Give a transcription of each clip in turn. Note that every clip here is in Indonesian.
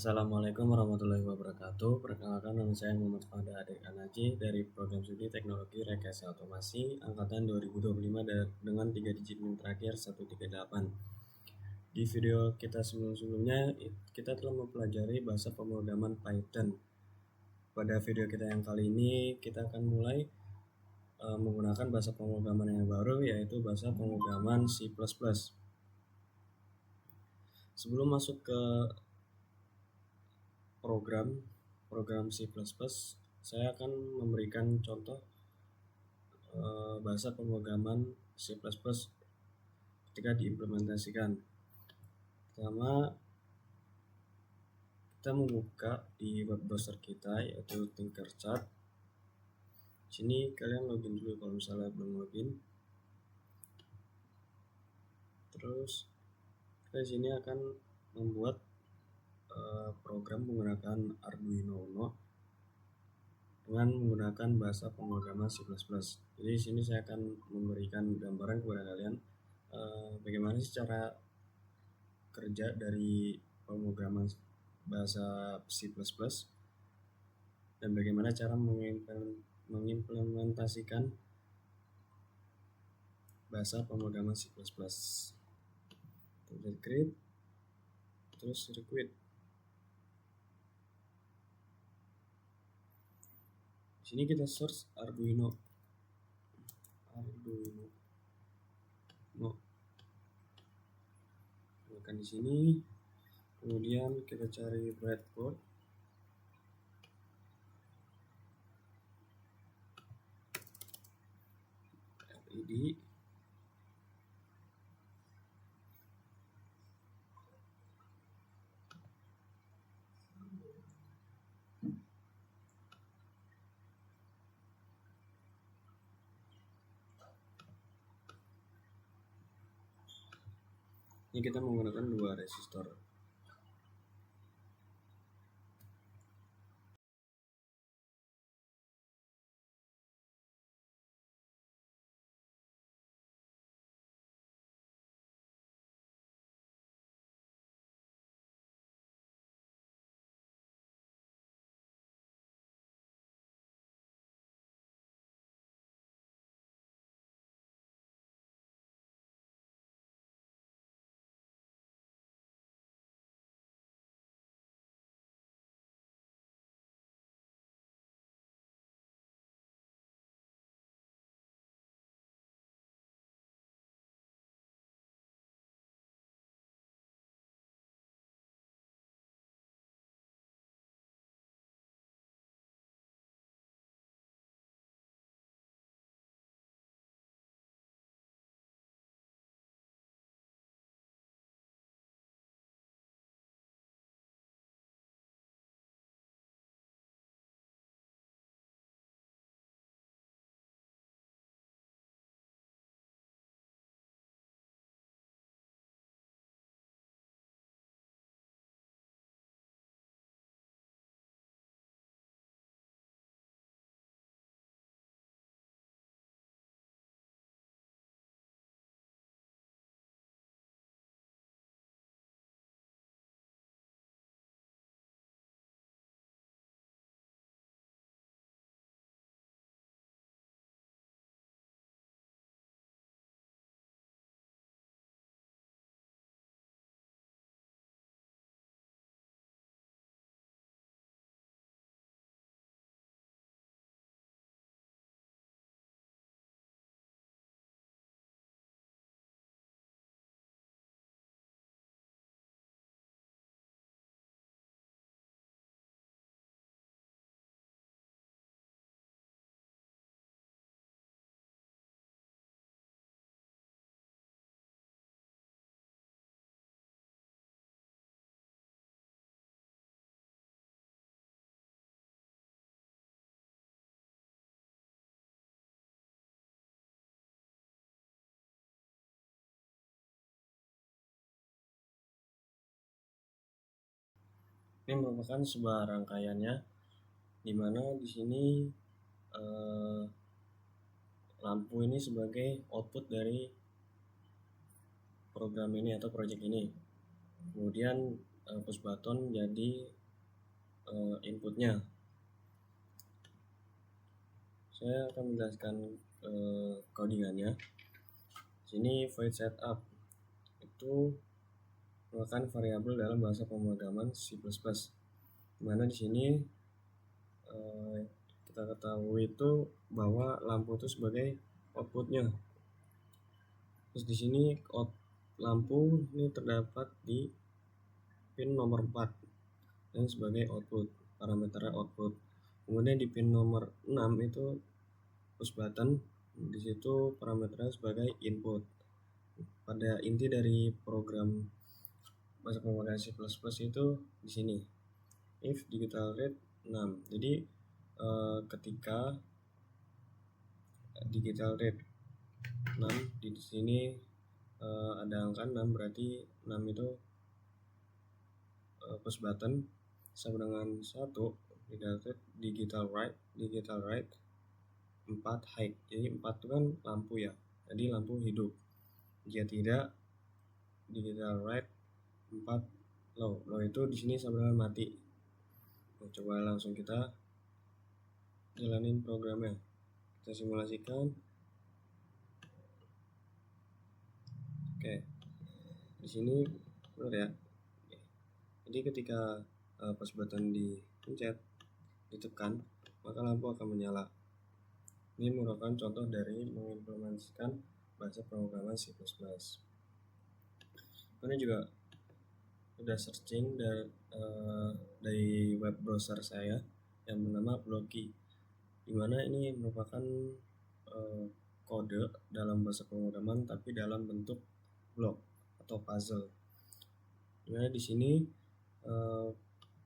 Assalamualaikum warahmatullahi wabarakatuh. Perkenalkan, nama saya Muhammad Fahda Adik Anaji dari Program Studi Teknologi Rekayasa Otomasi Angkatan 2025 dengan 3 digit NIM terakhir 138. Di video kita sebelum-sebelumnya, kita telah mempelajari bahasa pemrograman Python. Pada video kita yang kali ini, kita akan mulai menggunakan bahasa pemrograman yang baru, yaitu bahasa pemrograman C++. Sebelum masuk ke program C++, saya akan memberikan contoh bahasa pemrograman C++ ketika diimplementasikan. Pertama, kita membuka di web browser kita, yaitu Tinkercad. Sini kalian login dulu kalau misalnya belum login. Terus kita sini akan membuat program menggunakan Arduino Uno dengan menggunakan bahasa pemrograman C++. Jadi sini saya akan memberikan gambaran kepada kalian bagaimana sih cara kerja dari pemrograman bahasa C++ dan bagaimana cara mengimplementasikan bahasa pemrograman C++. Create, terus require. Sini kita search Arduino. Tekan di sini, kemudian kita cari breadboard. LED. Ini kita menggunakan 2 resistor. Ini merupakan sebuah rangkaiannya, di mana di sini lampu ini sebagai output dari program ini atau project ini. Kemudian push button jadi inputnya. Saya akan menjelaskan codingannya. Sini void setup itu merupakan variabel dalam bahasa pemrograman C++. Dimana di sini kita ketahui itu bahwa lampu itu sebagai outputnya. Terus di sini lampu ini terdapat di pin nomor 4 dan sebagai output, parameter output. Kemudian di pin nomor 6 itu push button, di situ parameternya sebagai input. Pada inti dari program bahasa pemrograman C++ itu di sini if digital rate 6. Jadi ketika digital rate 6 di sini ada angka 6, berarti 6 itu push button sama dengan 1 digital write 4 high. Jadi 4 itu kan lampu ya, jadi lampu hidup. Jika tidak, digital write 4 low itu di sini sama dengan mati. Nah, coba langsung kita jalanin programnya, kita simulasikan. Oke, di sini benar ya. Jadi ketika push button dipencet, ditekan, maka lampu akan menyala. Ini merupakan contoh dari mengimplementasikan bahasa pemrograman C++. Ini juga sudah searching dari web browser saya yang bernama Blocky, dimana ini merupakan kode dalam bahasa pemrograman tapi dalam bentuk blok atau puzzle. Dimana di sini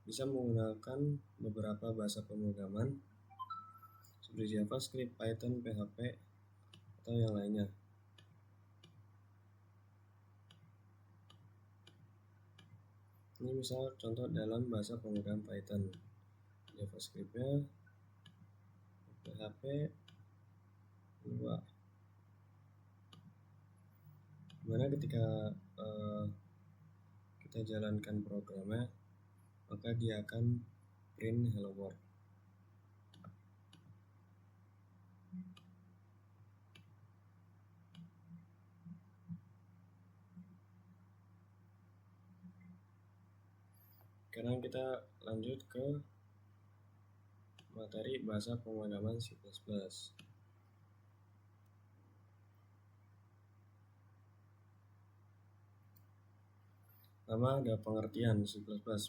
bisa menggunakan beberapa bahasa pemrograman seperti JavaScript, Python, PHP, atau yang lainnya. Ini misal contoh dalam bahasa pemrograman Python, JavaScript-nya, PHP 2. Dimana ketika kita jalankan programnya, maka dia akan print hello world. Sekarang kita lanjut ke materi bahasa pemrograman C++. Pertama ada pengertian C++.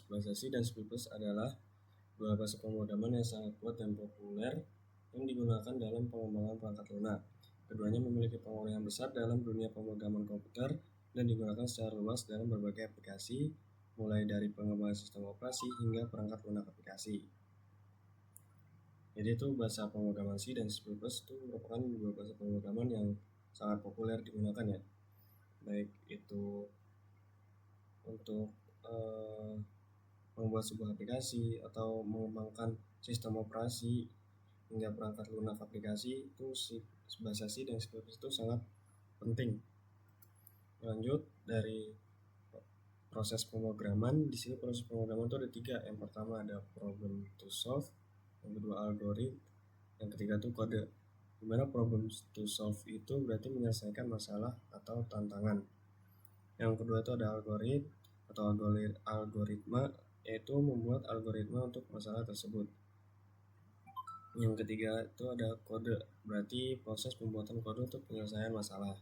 Bahasa C dan C++ adalah dua bahasa pemrograman yang sangat kuat dan populer yang digunakan dalam pengembangan perangkat lunak. Keduanya memiliki pengaruh yang besar dalam dunia pemrograman komputer dan digunakan secara luas dalam berbagai aplikasi, mulai dari pengembangan sistem operasi hingga perangkat lunak aplikasi. Jadi itu bahasa pemrograman C dan C++ itu merupakan dua bahasa pemrograman yang sangat populer digunakan ya, baik itu untuk membuat sebuah aplikasi atau mengembangkan sistem operasi hingga perangkat lunak aplikasi. Itu bahasa C dan C++ itu sangat penting. Lanjut dari proses pemrograman, di sini proses pemrograman itu ada 3. Yang pertama ada problem to solve, yang kedua algoritma, yang ketiga itu kode. Dimana problem to solve itu berarti menyelesaikan masalah atau tantangan. Yang kedua itu ada algoritma atau algoritma, yaitu membuat algoritma untuk masalah tersebut. Yang ketiga itu ada kode, berarti proses pembuatan kode untuk penyelesaian masalah.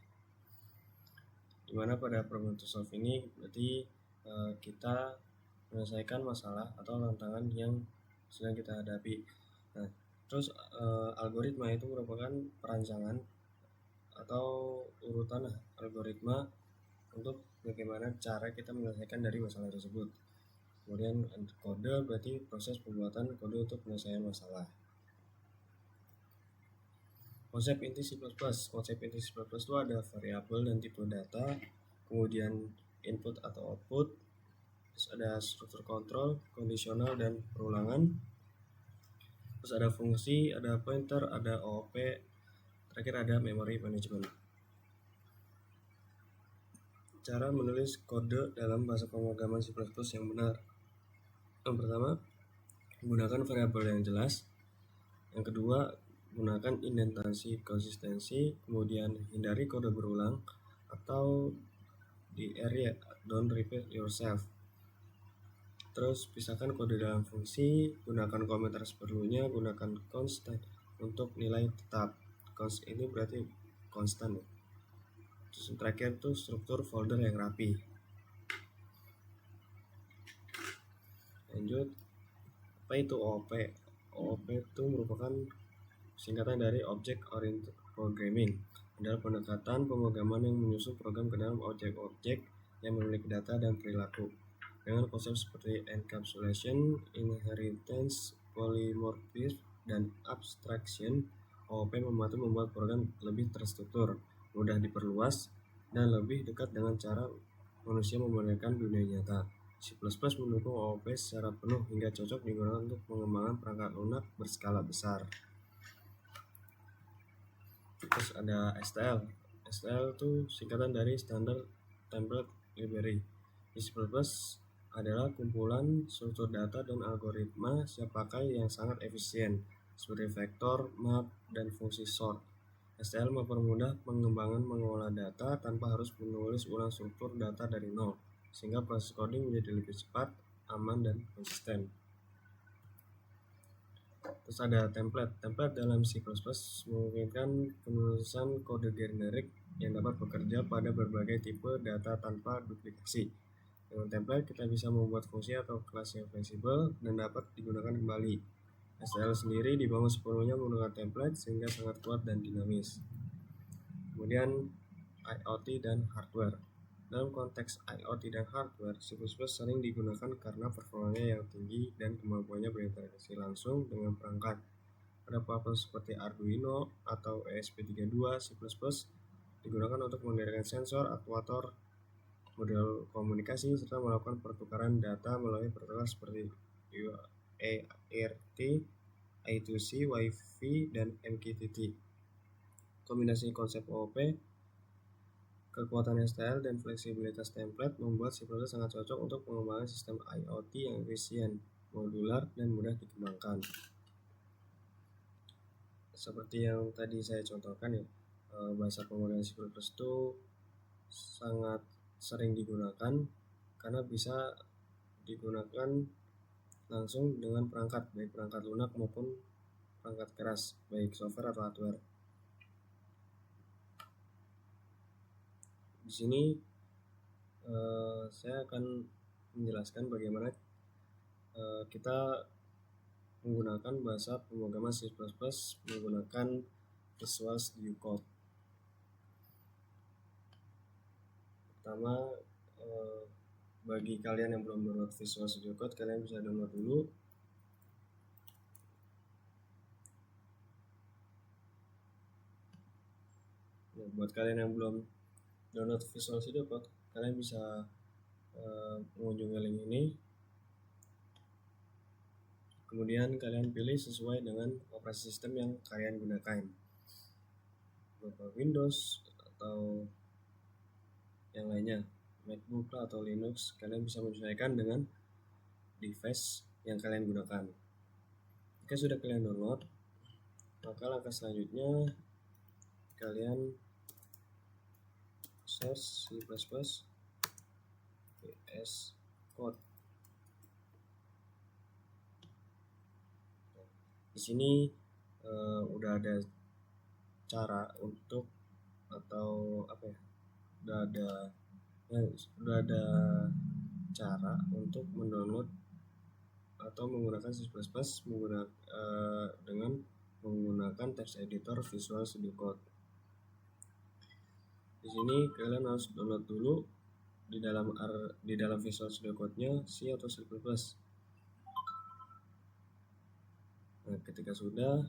Dimana pada problem to solve ini berarti kita menyelesaikan masalah atau tantangan yang sedang kita hadapi. Nah, terus algoritma itu merupakan perancangan atau urutan algoritma untuk bagaimana cara kita menyelesaikan dari masalah tersebut. Kemudian kode berarti proses pembuatan kode untuk penyelesaian masalah. Konsep inti C++. Konsep inti C++ itu ada variabel dan tipe data, kemudian input atau output, terus ada struktur kontrol, kondisional, dan perulangan, terus ada fungsi, ada pointer, ada OOP, terakhir ada memory management. cara menulis kode dalam bahasa pemrograman C++ yang benar. Yang pertama, gunakan variabel yang jelas. Yang kedua, gunakan indentasi konsistensi. Kemudian hindari kode berulang atau di area don't repeat yourself. Terus pisahkan kode dalam fungsi, gunakan komentar seperlunya, gunakan constant untuk nilai tetap. Const ini berarti konstan ya. Terus yang terakhir tuh struktur folder yang rapi. Lanjut, apa itu OOP? OOP itu merupakan singkatan dari Object Oriented Programming, adalah pendekatan pemrograman yang menyusun program ke dalam objek-objek yang memiliki data dan perilaku. Dengan konsep seperti encapsulation, inheritance, polymorphism, dan abstraction, OOP membantu membuat program lebih terstruktur, mudah diperluas, dan lebih dekat dengan cara manusia membayangkan dunia nyata. C++ mendukung OOP secara penuh hingga cocok digunakan untuk pengembangan perangkat lunak berskala besar. Terus ada STL. STL itu singkatan dari Standard Template Library. Di C++ adalah kumpulan struktur data dan algoritma siap pakai yang sangat efisien, seperti vektor, map, dan fungsi sort. STL mempermudah pengembangan mengolah data tanpa harus menulis ulang struktur data dari nol, sehingga proses coding menjadi lebih cepat, aman, dan konsisten. Terus ada template. Template dalam C++ memungkinkan penulisan kode generik yang dapat bekerja pada berbagai tipe data tanpa duplikasi. Dengan template kita bisa membuat fungsi atau kelas yang fleksibel dan dapat digunakan kembali. STL sendiri dibangun sepenuhnya menggunakan template sehingga sangat kuat dan dinamis. Kemudian IoT dan hardware. Dalam konteks IoT dan hardware, C++ sering digunakan karena performanya yang tinggi dan kemampuannya berinteraksi langsung dengan perangkat. Pada platform seperti Arduino atau ESP32, C++ digunakan untuk mengendalikan sensor, aktuator, model komunikasi, serta melakukan pertukaran data melalui protokol seperti UART, I2C, Wi-Fi, dan MQTT. Kombinasi konsep OOP, kekuatan STL, dan fleksibilitas template membuat C++ sangat cocok untuk pengembangan sistem IoT yang efisien, modular, dan mudah dikembangkan. Seperti yang tadi saya contohkan ya, bahasa pemrograman C++ itu sangat sering digunakan karena bisa digunakan langsung dengan perangkat, baik perangkat lunak maupun perangkat keras, baik software atau hardware. Di sini saya akan menjelaskan bagaimana kita menggunakan bahasa pemrograman C++ menggunakan Visual Studio Code. Pertama, bagi kalian yang belum download Visual Studio Code, kalian bisa download dulu. Nah, buat kalian yang belum download Visual Studio Code, kalian bisa mengunjungi link ini. Kemudian kalian pilih sesuai dengan operasi sistem yang kalian gunakan, berupa Windows atau yang lainnya, MacBook atau Linux. Kalian bisa menyesuaikan dengan device yang kalian gunakan. Jika sudah kalian download, maka langkah selanjutnya kalian search C++ VS Code. Di sini udah ada cara untuk atau apa ya? Udah ada cara untuk mendownload atau menggunakan C++ dengan menggunakan text editor Visual Studio Code. Di sini kalian harus download dulu di dalam Visual Studio Code-nya C atau C++. Nah, ketika sudah,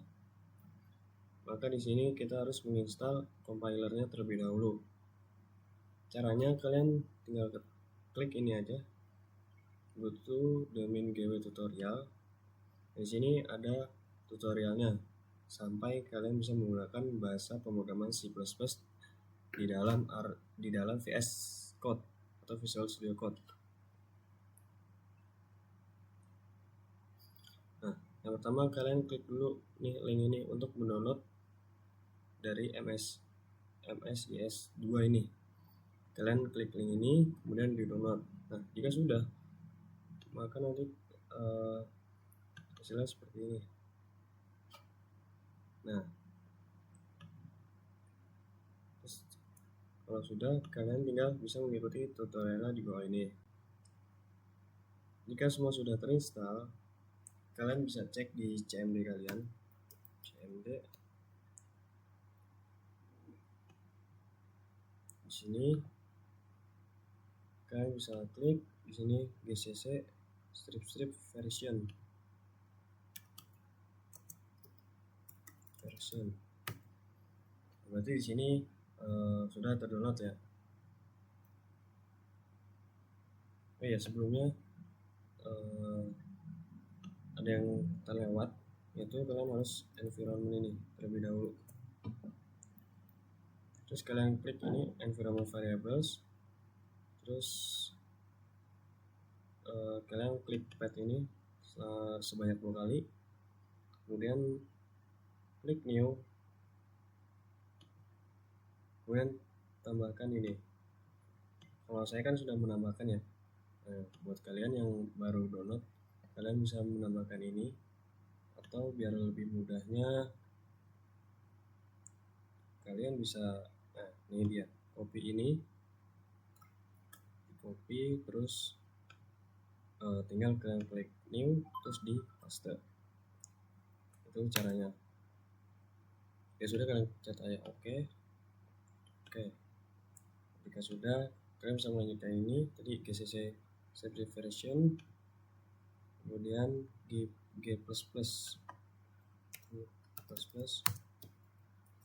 maka di sini kita harus menginstal compilernya terlebih dahulu. Caranya kalian tinggal klik ini aja, go to domain GW tutorial. Di sini ada tutorialnya sampai kalian bisa menggunakan bahasa pemrograman C++ di dalam VS Code atau Visual Studio Code. Nah, yang pertama kalian klik dulu nih link ini untuk mendownload dari MSIS 2 ini. Kalian klik link ini kemudian di download. Nah, jika sudah, maka nanti hasilnya seperti ini. Nah, terus, kalau sudah, kalian tinggal bisa mengikuti tutorialnya di bawah ini. Jika semua sudah terinstall, kalian bisa cek di CMD kalian. CMD di sini kalian bisa klik di sini GCC strip version. Berarti di sini sudah terdownload ya. Oh ya, sebelumnya ada yang terlewat, yaitu kalian harus environment ini terlebih dahulu. Terus kalian klik ini environment variables, terus kalian klik pad ini sebanyak 2 kali, kemudian klik new, kemudian tambahkan ini. Kalau saya kan sudah menambahkan ya. Nah, buat kalian yang baru download, kalian bisa menambahkan ini, atau biar lebih mudahnya kalian bisa, nah ini dia, copy ini, copy, terus tinggal kalian klik new, terus di paste. Itu caranya. Ya sudah, kalian pencet aja oke. Jika sudah, kalian bisa melanjutkan ini tadi GCC strip version, kemudian G++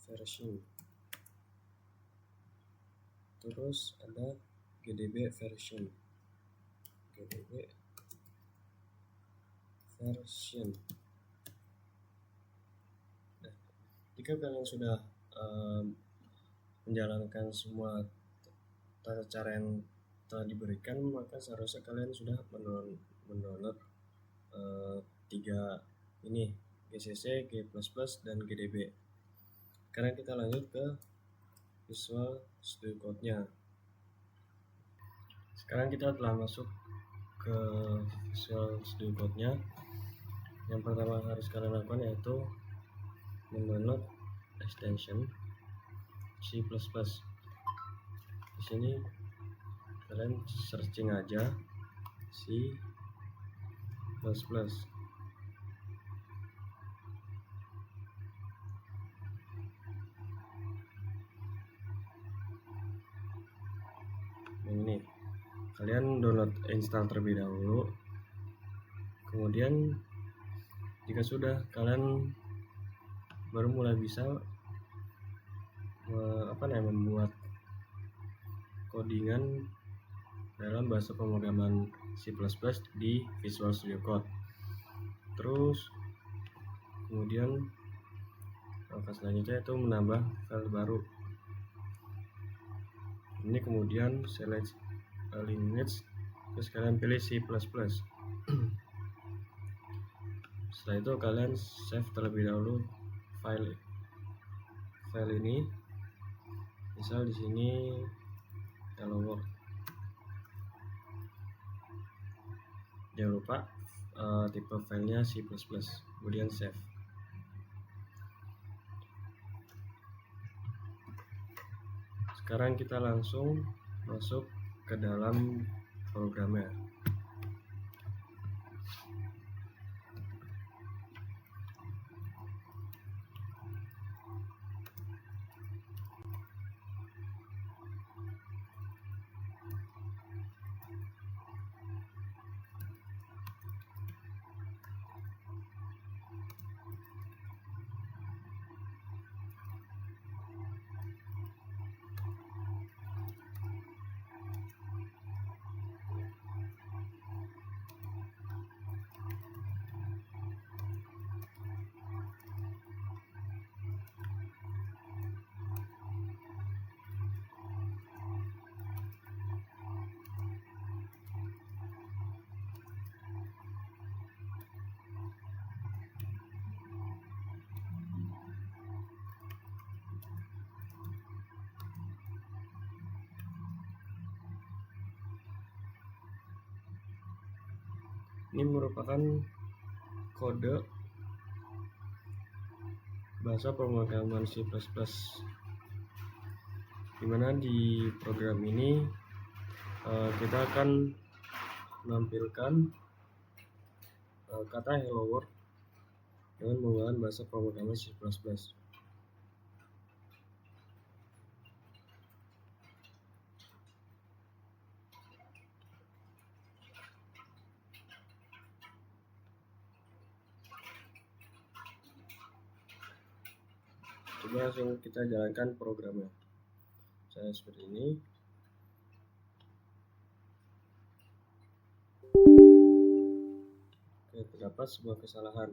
version, terus ada GDB version. Nah, jika kalian sudah menjalankan semua tata cara yang telah diberikan, maka seharusnya kalian sudah mendownload 3 ini, GCC, G++, dan GDB. Sekarang kita lanjut ke Visual Studio Code-nya. Sekarang kita telah masuk ke Visual Studio Code-nya. Yang pertama harus kalian lakukan yaitu mendownload extension C++. Di sini kalian searching aja C++. Ini kalian download, install terlebih dahulu. Kemudian jika sudah, kalian baru mulai bisa membuat codingan dalam bahasa pemrograman C++ di Visual Studio Code. Terus kemudian langkah selanjutnya itu menambah file baru. Ini kemudian select lineage, terus kalian pilih C++. Setelah itu kalian save terlebih dahulu file ini. Misal di sini hello world. Jangan lupa tipe filenya C++, kemudian save. Sekarang kita langsung masuk ke dalam programnya. Ini merupakan kode bahasa pemrograman C++, dimana di program ini kita akan menampilkan kata hello world dengan menggunakan bahasa pemrograman C++. Coba langsung kita jalankan programnya. Saya seperti ini. Oke, terdapat sebuah kesalahan.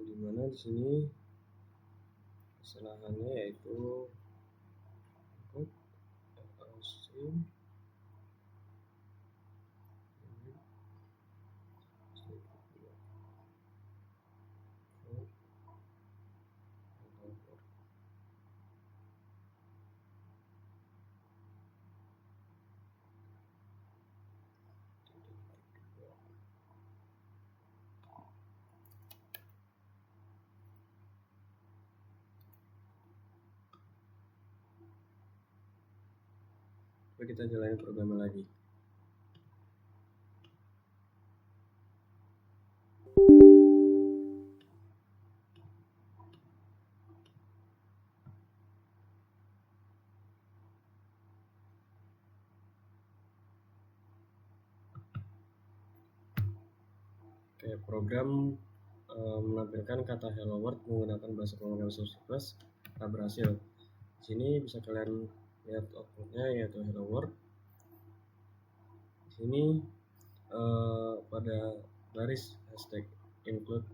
Di mana di sini kesalahannya yaitu string kita jalani programnya lagi. Oke, program menampilkan kata hello world menggunakan bahasa pemrograman C++ tak berhasil. Di sini bisa kalian lihat outputnya yaitu hello world. Di sini pada baris hashtag include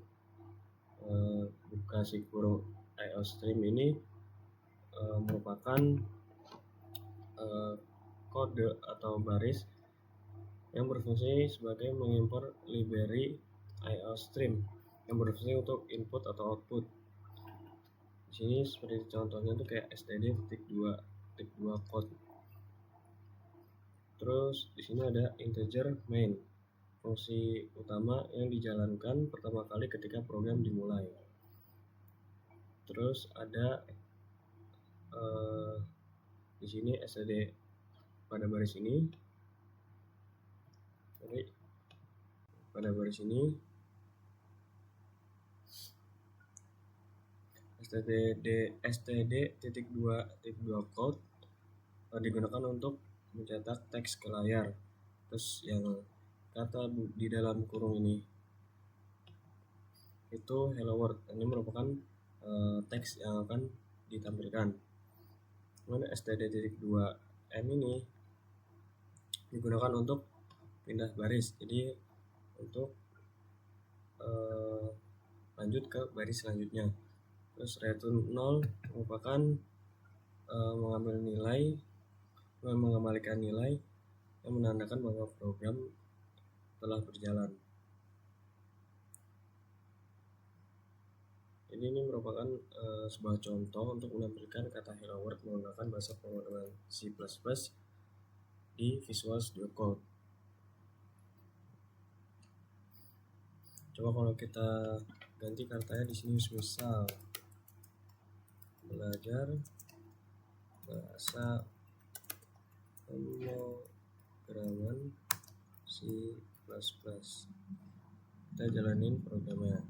buka si kurung iostream ini merupakan kode atau baris yang berfungsi sebagai mengimpor library iostream yang berfungsi untuk input atau output. Di sini seperti contohnya tuh kayak std.2 code. Terus di sini ada integer main, fungsi utama yang dijalankan pertama kali ketika program dimulai. Terus ada di sini std pada baris ini. Pada baris ini std.2 code digunakan untuk mencetak teks ke layar. Terus yang kata di dalam kurung ini itu hello world. Ini merupakan teks yang akan ditampilkan. Kemudian std.2m ini digunakan untuk pindah baris, jadi untuk lanjut ke baris selanjutnya. Terus return 0 merupakan mengembalikan nilai yang menandakan bahwa program telah berjalan. Jadi ini merupakan sebuah contoh untuk menampilkan kata hello world menggunakan bahasa pemrograman C++ di Visual Studio Code. Coba kalau kita ganti katanya di sini, misal belajar bahasa pemrograman C++. Kita jalanin programnya.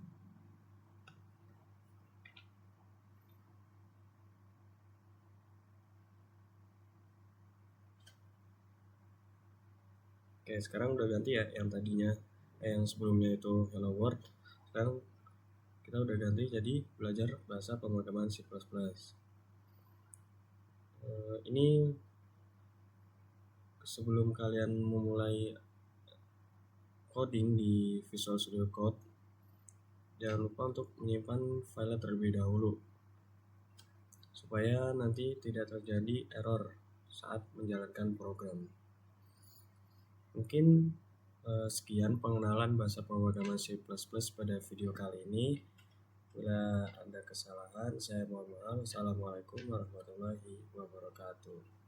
Oke, sekarang udah ganti ya, yang tadinya yang sebelumnya itu hello world, sekarang kita udah ganti jadi belajar bahasa pemrograman C++. Ini sebelum kalian memulai coding di Visual Studio Code, jangan lupa untuk menyimpan file terlebih dahulu supaya nanti tidak terjadi error saat menjalankan program. Mungkin sekian pengenalan bahasa pemrograman C++ pada video kali ini. Bila ada kesalahan, saya mohon maaf. Assalamualaikum warahmatullahi wabarakatuh.